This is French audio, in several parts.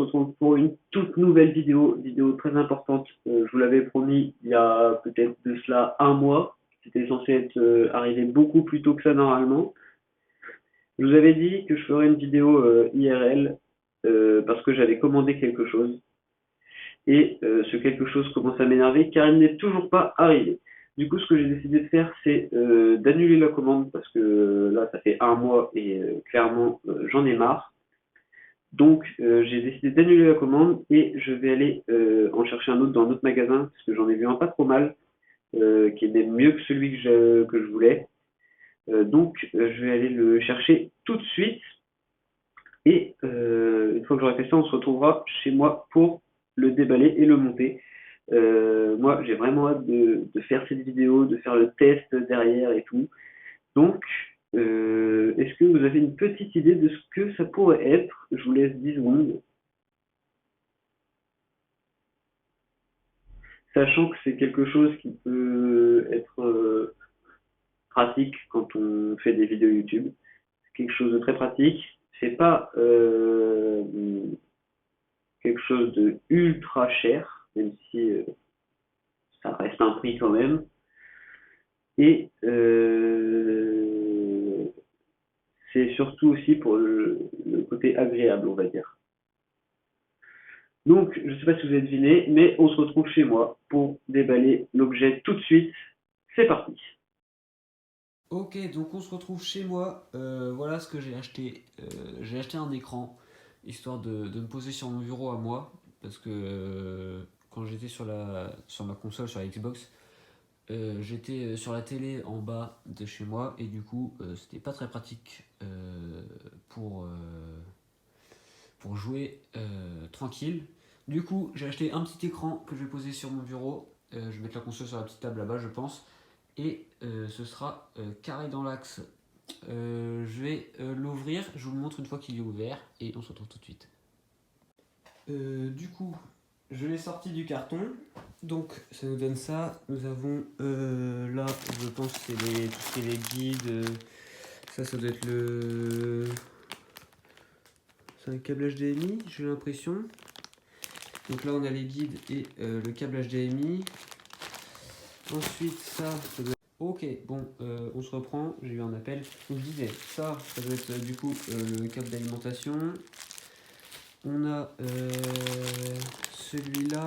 se retrouve pour une toute nouvelle vidéo très importante. Je vous l'avais promis il y a peut-être de cela un mois. C'était censé être arrivé beaucoup plus tôt que ça normalement. Je vous avais dit que je ferais une vidéo IRL parce que j'avais commandé quelque chose. Et ce quelque chose commence à m'énerver car il n'est toujours pas arrivé. Du coup, ce que j'ai décidé de faire, c'est d'annuler la commande parce que là, ça fait un mois et clairement, j'en ai marre. Donc, j'ai décidé d'annuler la commande et je vais aller en chercher un autre dans un autre magasin parce que j'en ai vu un pas trop mal, qui est même mieux que celui que je voulais. Donc, je vais aller le chercher tout de suite. Et une fois que j'aurai fait ça, on se retrouvera chez moi pour le déballer et le monter. Moi, j'ai vraiment hâte de faire cette vidéo, de faire le test derrière et tout. Donc, est-ce que vous avez une petite idée de ce que ça pourrait être? Je vous laisse 10 secondes. Sachant que c'est quelque chose qui peut être pratique quand on fait des vidéos YouTube. C'est quelque chose de très pratique. C'est pas quelque chose de ultra cher, même si ça reste un prix quand même. Et c'est surtout aussi pour le côté agréable, on va dire. Donc, je ne sais pas si vous avez deviné, mais on se retrouve chez moi pour déballer l'objet tout de suite. C'est parti. Ok, donc on se retrouve chez moi. Voilà ce que j'ai acheté. J'ai acheté un écran, histoire de me poser sur mon bureau à moi. Parce que quand j'étais sur ma console, sur la Xbox, j'étais sur la télé en bas de chez moi. Et du coup, c'était pas très pratique pour jouer tranquille. Du coup, j'ai acheté un petit écran que je vais poser sur mon bureau. Je vais mettre la console sur la petite table là-bas, je pense. Et ce sera carré dans l'axe. Je vais l'ouvrir, je vous le montre une fois qu'il est ouvert et on se retrouve tout de suite. Du coup, je l'ai sorti du carton, donc ça nous donne ça. Nous avons là, je pense que c'est tout ce qui est les guides. Ça doit être le. C'est un câble HDMI, j'ai l'impression. Donc là, on a les guides et le câble HDMI. Ensuite, ça doit être. Ok, bon, on se reprend, j'ai eu un appel. Donc je disais, ça doit être du coup le câble d'alimentation. On a celui-là.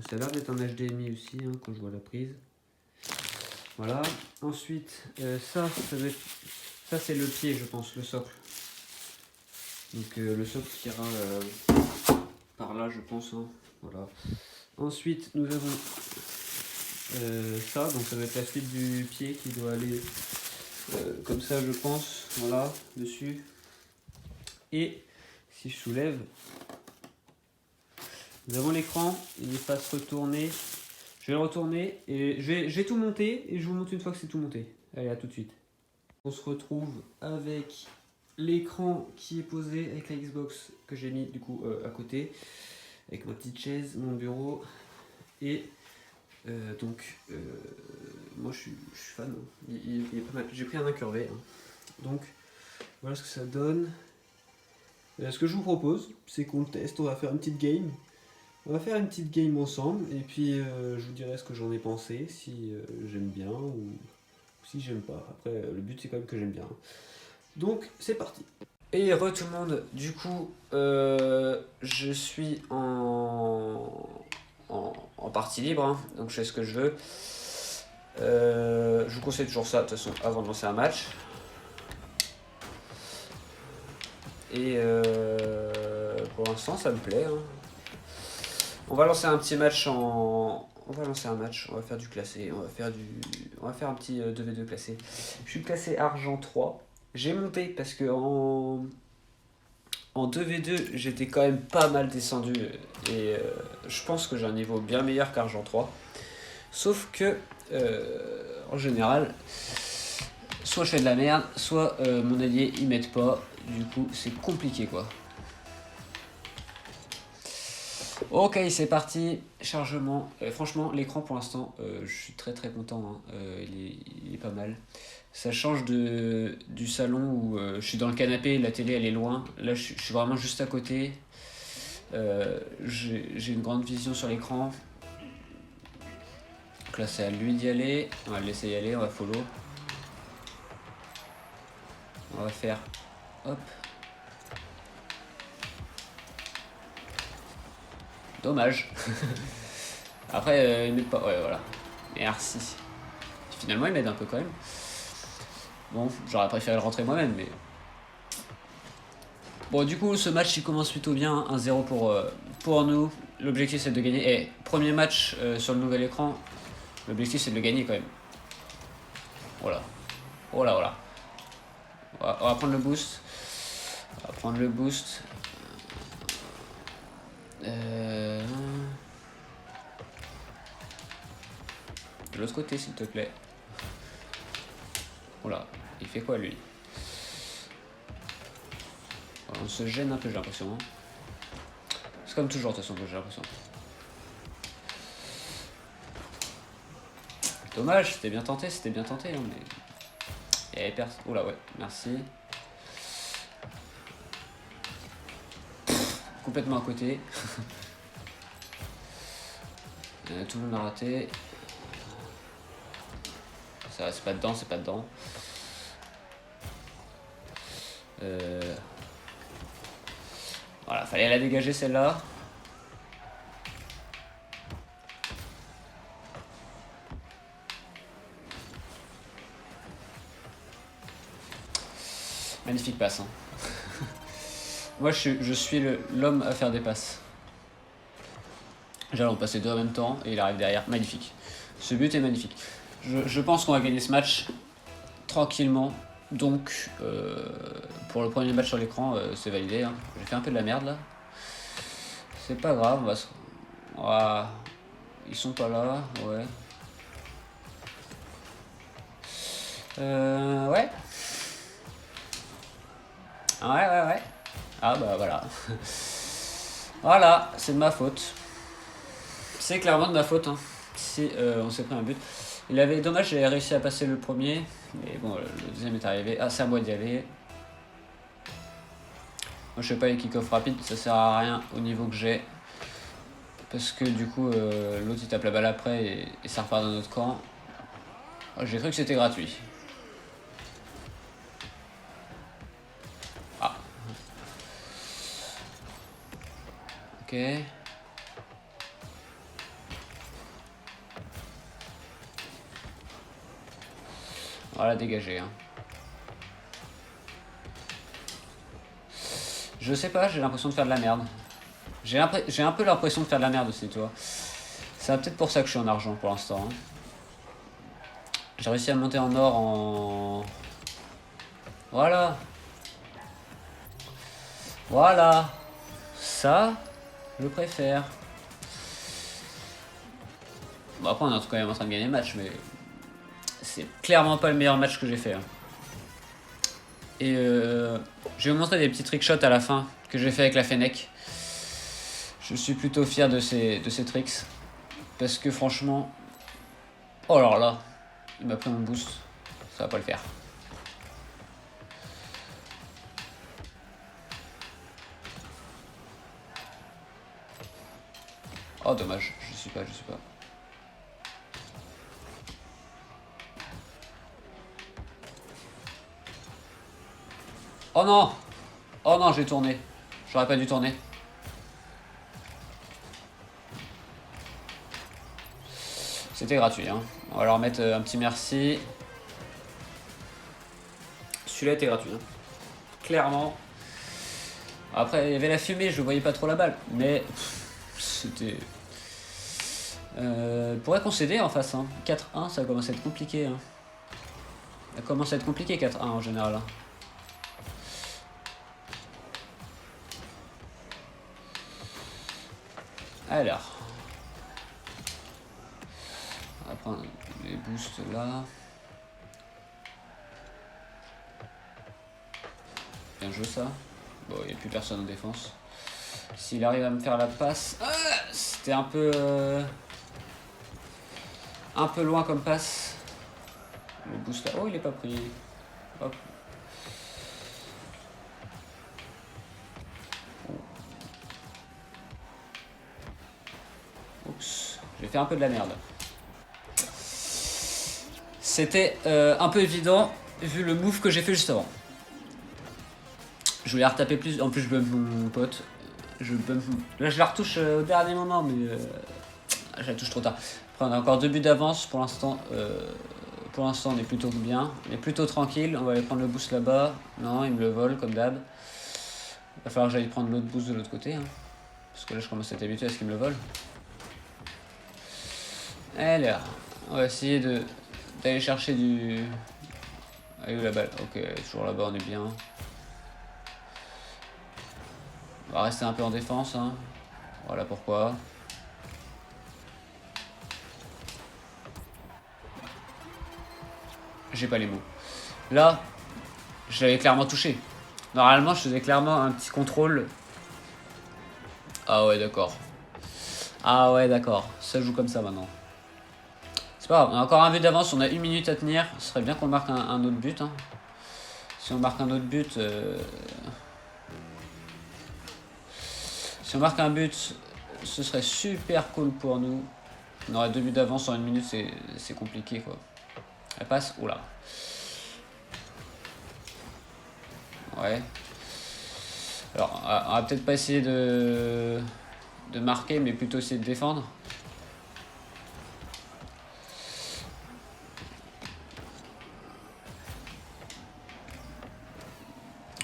Ça a l'air d'être un HDMI aussi, hein, quand je vois la prise. Voilà. Ensuite, ça doit être. Ça, c'est le pied, je pense, le socle. Donc le socle qui ira par là, je pense. Hein. Voilà. Ensuite, nous avons ça, donc ça va être la suite du pied qui doit aller comme ça, je pense, voilà, dessus. Et si je soulève, nous avons l'écran, il est pas se retourner. Je vais le retourner et je vais tout monter et je vous montre une fois que c'est tout monté. Allez, à tout de suite. On se retrouve avec l'écran qui est posé avec la Xbox que j'ai mis du coup à côté, avec ma petite chaise, mon bureau et donc moi je suis fan, hein. Il est pas mal. J'ai pris un incurvé, hein. Donc voilà ce que ça donne. Ce que je vous propose, c'est qu'on le teste, on va faire une petite game. On va faire une petite game ensemble et puis je vous dirai ce que j'en ai pensé, si j'aime bien ou si j'aime pas. Après le but c'est quand même que j'aime bien. Donc c'est parti. Et re tout le monde, du coup je suis en partie libre, hein, donc je fais ce que je veux. Je vous conseille toujours ça de toute façon avant de lancer un match. Et pour l'instant ça me plaît, hein. On va lancer un petit match On va lancer un match, on va faire du classé, on va faire un petit 2v2 classé. Je suis classé argent 3. J'ai monté parce que en 2v2 j'étais quand même pas mal descendu et je pense que j'ai un niveau bien meilleur qu'argent 3. Sauf que en général, soit je fais de la merde, soit mon allié il m'aide pas. Du coup c'est compliqué quoi. Ok, c'est parti, chargement. Franchement, l'écran pour l'instant, je suis très très content, hein. Il est pas mal. Ça change du salon où je suis dans le canapé, la télé elle est loin. Là, je suis vraiment juste à côté. J'ai une grande vision sur l'écran. Donc là, c'est à lui d'y aller. On va le laisser y aller, on va follow. On va faire. Hop. Dommage. Après, il m'aide pas. Ouais, voilà. Merci. Finalement, il m'aide un peu quand même. Bon, j'aurais préféré le rentrer moi-même, mais. Bon, du coup, ce match il commence plutôt bien. 1-0 pour nous. L'objectif c'est de gagner. Et premier match sur le nouvel écran. L'objectif c'est de le gagner quand même. Voilà. Voilà, voilà. On va prendre le boost. On va prendre le boost. De l'autre côté, s'il te plaît. Voilà. Il fait quoi, lui? On se gêne un peu, j'ai l'impression. Hein. C'est comme toujours, de toute façon, j'ai l'impression. Dommage, c'était bien tenté, hein, mais... Il y avait personne. Oh là, ouais, merci. Complètement à côté. Tout le monde a raté. Ça, c'est pas dedans, c'est pas dedans. Voilà, fallait la dégager celle-là. Magnifique passe. Hein. Moi, je suis l'homme à faire des passes. J'allais en passer deux en même temps et il arrive derrière. Magnifique. Ce but est magnifique. Je pense qu'on va gagner ce match tranquillement. Donc, pour le premier match sur l'écran, c'est validé. Hein. J'ai fait un peu de la merde là. C'est pas grave. Ils sont pas là. Ouais. Ouais. Ouais. Ah bah voilà. Voilà, c'est de ma faute. C'est clairement de ma faute. Hein. Si on s'est pris un but. Dommage, j'avais réussi à passer le premier. Mais bon, le deuxième est arrivé. Ah, c'est à moi d'y aller. Moi, je fais pas les kick-off rapides, ça sert à rien au niveau que j'ai. Parce que du coup, l'autre il tape la balle après et ça repart dans notre camp. Oh, j'ai cru que c'était gratuit. Ah. Ok. Voilà, dégagé. Hein. Je sais pas, j'ai l'impression de faire de la merde. J'ai un peu l'impression de faire de la merde aussi, tu vois. C'est peut-être pour ça que je suis en argent pour l'instant. Hein. J'ai réussi à monter en or en... Voilà. Voilà. Ça, je préfère. Bon, après, on est quand même en train de gagner le match, mais... C'est clairement pas le meilleur match que j'ai fait. Hein. Et je vais vous montrer des petits trickshots à la fin que j'ai fait avec la Fennec. Je suis plutôt fier de ces tricks. Parce que franchement... Oh alors là, il m'a pris mon boost. Ça va pas le faire. Oh dommage, je suis pas. Oh non! Oh non, j'ai tourné. J'aurais pas dû tourner. C'était gratuit. Hein. On va leur mettre un petit merci. Celui-là était gratuit. Hein. Clairement. Après, il y avait la fumée, je voyais pas trop la balle. Mais c'était... pourrait concéder en face. Hein. 4-1, ça commence à être compliqué. Hein. Ça commence à être compliqué 4-1 en général. Hein. Alors. On va prendre les boosts là. Bien joué ça. Bon, il n'y a plus personne en défense. S'il arrive à me faire la passe. Ah, c'était un peu loin comme passe. Le boost là. Oh, il est pas pris. Hop. Oups. J'ai fait un peu de la merde. C'était un peu évident vu le move que j'ai fait juste avant. Je voulais retaper plus. En plus, je bump mon pote. Là, je la retouche au dernier moment, mais je la touche trop tard. Après, on a encore 2 buts d'avance pour l'instant. Pour l'instant, on est plutôt bien. On est plutôt tranquille. On va aller prendre le boost là-bas. Non, il me le vole comme d'hab. Il va falloir que j'aille prendre l'autre boost de l'autre côté. Hein. Parce que là, je commence à être habitué à ce qu'il me le vole. Allez, on va essayer d'aller chercher du... Ah, où la balle? Ok, toujours là-bas, on est bien. On va rester un peu en défense. Hein. Voilà pourquoi. J'ai pas les mots. Là, je l'avais clairement touché. Normalement, je faisais clairement un petit contrôle. Ah ouais, d'accord. Ah ouais, d'accord. Ça joue comme ça maintenant. C'est pas grave, on a encore un but d'avance, on a 1 minute à tenir. Ce serait bien qu'on marque un autre but. Hein. Si on marque un autre but... Si on marque un but, ce serait super cool pour nous. On aurait 2 buts d'avance en 1 minute, c'est compliqué quoi. Elle passe, oula. Ouais. Alors, on va peut-être pas essayer de marquer, mais plutôt essayer de défendre.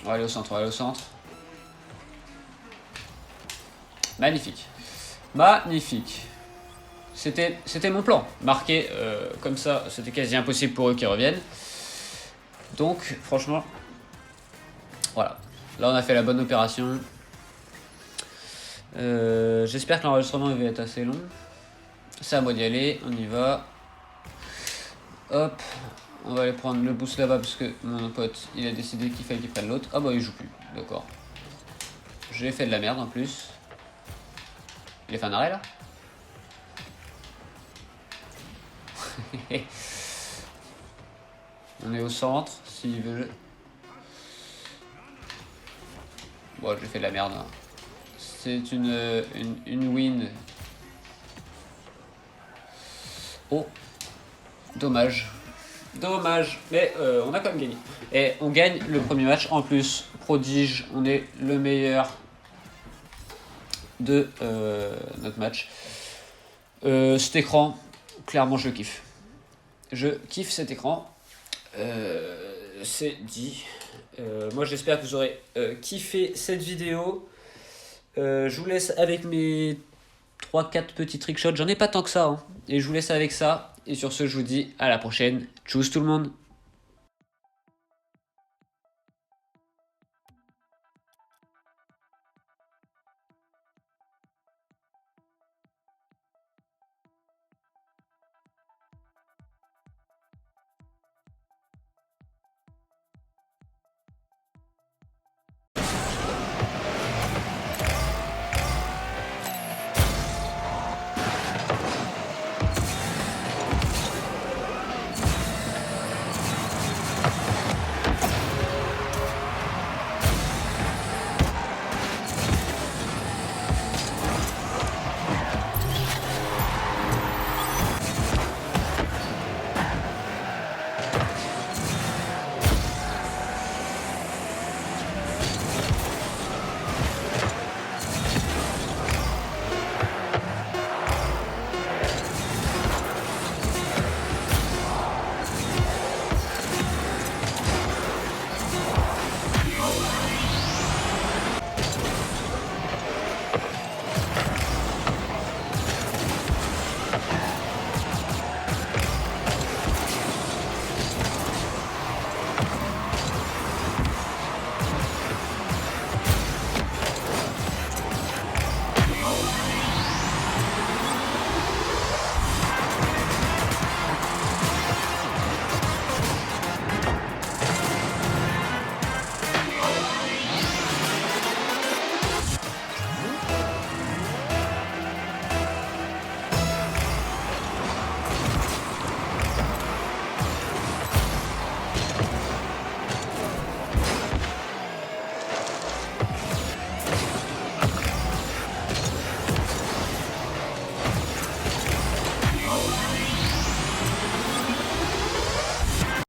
On va aller au centre, on va aller au centre. Magnifique. Magnifique. C'était mon plan. Marquer comme ça, c'était quasi impossible pour eux qui reviennent. Donc, franchement, voilà. Là, on a fait la bonne opération. J'espère que l'enregistrement va être assez long. C'est à moi d'y aller, on y va. Hop, on va aller prendre le boost là-bas parce que mon pote, il a décidé qu'il fallait qu'il prenne l'autre. Ah bah, il joue plus, d'accord. J'ai fait de la merde en plus. Il a fait un arrêt là? On est au centre, s'il veut. Bon, j'ai fait de la merde. Hein. C'est une win. Oh, dommage. Dommage, mais on a quand même gagné. Et on gagne le premier match. En plus, prodige, on est le meilleur de notre match. Cet écran, clairement, je kiffe. Je kiffe cet écran. C'est dit. Moi, j'espère que vous aurez kiffé cette vidéo. Je vous laisse avec mes 3-4 petits trickshots. J'en ai pas tant que ça. Hein. Et je vous laisse avec ça. Et sur ce, je vous dis à la prochaine. Tchuss tout le monde.